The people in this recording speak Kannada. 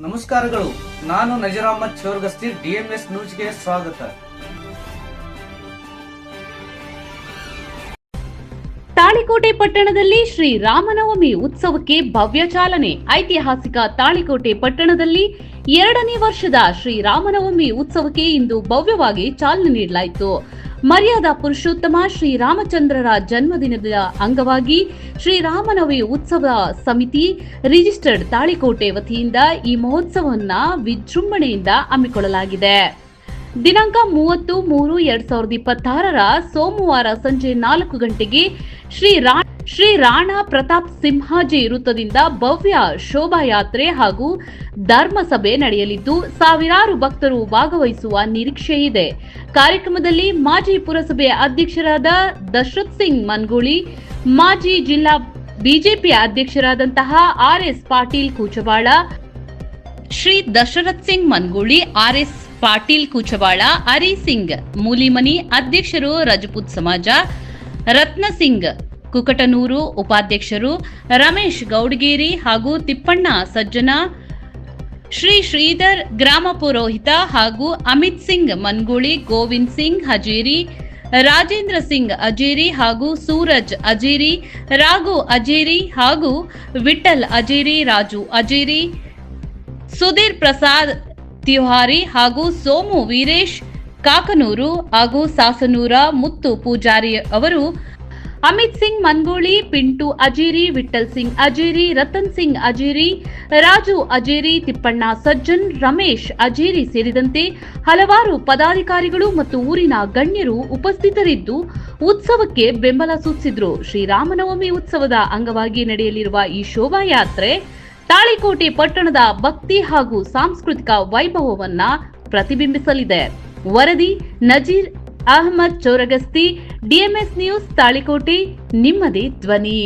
ನಮಸ್ಕಾರಗಳು. ನಾನು ನಜೀರ್ ಅಹಮದ್ ಚೋರ್ಗಸ್ತಿ, ಡಿಎಂಎಸ್ ನ್ಯೂಸ್ಗೆ ಸ್ವಾಗತ. ತಾಳಿಕೋಟೆ ಪಟ್ಟಣದಲ್ಲಿ ಶ್ರೀರಾಮನವಮಿ ಉತ್ಸವಕ್ಕೆ ಭವ್ಯ ಚಾಲನೆ. ಐತಿಹಾಸಿಕ ತಾಳಿಕೋಟೆ ಪಟ್ಟಣದಲ್ಲಿ 2ನೇ ವರ್ಷದ ಶ್ರೀರಾಮನವಮಿ ಉತ್ಸವಕ್ಕೆ ಇಂದು ಭವ್ಯವಾಗಿ ಚಾಲನೆ ನೀಡಲಾಯಿತು. ಮರ್ಯಾದಾ ಪುರುಷೋತ್ತಮ ಶ್ರೀರಾಮಚಂದ್ರರ ಜನ್ಮದಿನದ ಅಂಗವಾಗಿ ಶ್ರೀರಾಮನವಮಿ ಉತ್ಸವ ಸಮಿತಿ ರಿಜಿಸ್ಟರ್ಡ್ ತಾಳಿಕೋಟೆ ವತಿಯಿಂದ ಈ ಮಹೋತ್ಸವವನ್ನು ವಿಜೃಂಭಣೆಯಿಂದ ಹಮ್ಮಿಕೊಳ್ಳಲಾಗಿದೆ. ದಿನಾಂಕ 30/3/2026 ಸೋಮವಾರ ಸಂಜೆ 4 ಗಂಟೆಗೆ ಶ್ರೀ ರಾಣಾ ಪ್ರತಾಪ್ ಸಿಂಹಾಜಿ ವೃತ್ತದಿಂದ ಭವ್ಯ ಶೋಭಾಯಾತ್ರೆ ಹಾಗೂ ಧರ್ಮಸಭೆ ನಡೆಯಲಿದ್ದು ಸಾವಿರಾರು ಭಕ್ತರು ಭಾಗವಹಿಸುವ ನಿರೀಕ್ಷೆ ಇದೆ. ಕಾರ್ಯಕ್ರಮದಲ್ಲಿ ಮಾಜಿ ಪುರಸಭೆ ಅಧ್ಯಕ್ಷರಾದ ದಶರಥ್ ಸಿಂಗ್ ಮನ್ಗೂಳಿ, ಮಾಜಿ ಜಿಲ್ಲಾ ಬಿಜೆಪಿ ಅಧ್ಯಕ್ಷರಾದಂತಹ RS ಪಾಟೀಲ್ ಕೂಚವಾಳ, ಶ್ರೀ ದಶರಥ್ ಸಿಂಗ್ ಮನ್ಗೂಳಿ, RS ಪಾಟೀಲ್ ಕೂಚವಾಳ, ಹರಿ ಸಿಂಗ್ ಮೂಲಿಮನಿ ಅಧ್ಯಕ್ಷರು, ರಜಪೂತ್ ಸಮಾಜ, ರತ್ನ ಸಿಂಗ್ ಕುಕಟನೂರು ಉಪಾಧ್ಯಕ್ಷರು, ರಮೇಶ್ ಗೌಡಗೇರಿ ಹಾಗೂ ತಿಪ್ಪಣ್ಣ ಸಜ್ಜನ, ಶ್ರೀ ಶ್ರೀಧರ್ ಗ್ರಾಮ ಪುರೋಹಿತ ಹಾಗೂ ಅಮಿತ್ ಸಿಂಗ್ ಮನ್ಗೂಳಿ, ಗೋವಿಂದ್ ಸಿಂಗ್ ಹಜೇರಿ, ರಾಜೇಂದ್ರ ಸಿಂಗ್ ಅಜೇರಿ ಹಾಗೂ ಸೂರಜ್ ಅಜೇರಿ, ರಾಘು ಅಜೇರಿ ಹಾಗೂ ವಿಠಲ್ ಅಜೇರಿ, ರಾಜು ಅಜೇರಿ, ಸುಧೀರ್ ಪ್ರಸಾದ್ ತಿವಾರಿ ಹಾಗೂ ಸೋಮು ವೀರೇಶ್ ಕಾಕನೂರು ಹಾಗೂ ಸಾಸನೂರ ಮುತ್ತು ಪೂಜಾರಿ ಅವರು, ಅಮಿತ್ ಸಿಂಗ್ ಮನ್ಗೂಳಿ, ಪಿಂಟು ಅಜೇರಿ, ವಿಠಲ್ ಸಿಂಗ್ ಅಜೇರಿ, ರತನ್ ಸಿಂಗ್ ಅಜೇರಿ, ರಾಜು ಅಜೇರಿ, ತಿಪ್ಪಣ್ಣ ಸಜ್ಜನ್, ರಮೇಶ್ ಅಜೇರಿ ಸೇರಿದಂತೆ ಹಲವಾರು ಪದಾಧಿಕಾರಿಗಳು ಮತ್ತು ಊರಿನ ಗಣ್ಯರು ಉಪಸ್ಥಿತರಿದ್ದು ಉತ್ಸವಕ್ಕೆ ಬೆಂಬಲ ಸೂಚಿಸಿದರು. ಶ್ರೀರಾಮನವಮಿ ಉತ್ಸವದ ಅಂಗವಾಗಿ ನಡೆಯಲಿರುವ ಈ ಶೋಭಾಯಾತ್ರೆ ತಾಳಿಕೋಟೆ ಪಟ್ಟಣದ ಭಕ್ತಿ ಹಾಗೂ ಸಾಂಸ್ಕೃತಿಕ ವೈಭವವನ್ನ ಪ್ರತಿಬಿಂಬಿಸಲಿದೆ. ವರದಿ ನಜೀರ್ ಅಹಮದ್ ಚೋರಗಸ್ತಿ, ಡಿಎಂಎಸ್ ನ್ಯೂಸ್, ತಾಳಿಕೋಟೆ, ನಿಮ್ಮದೇ ಧ್ವನಿ.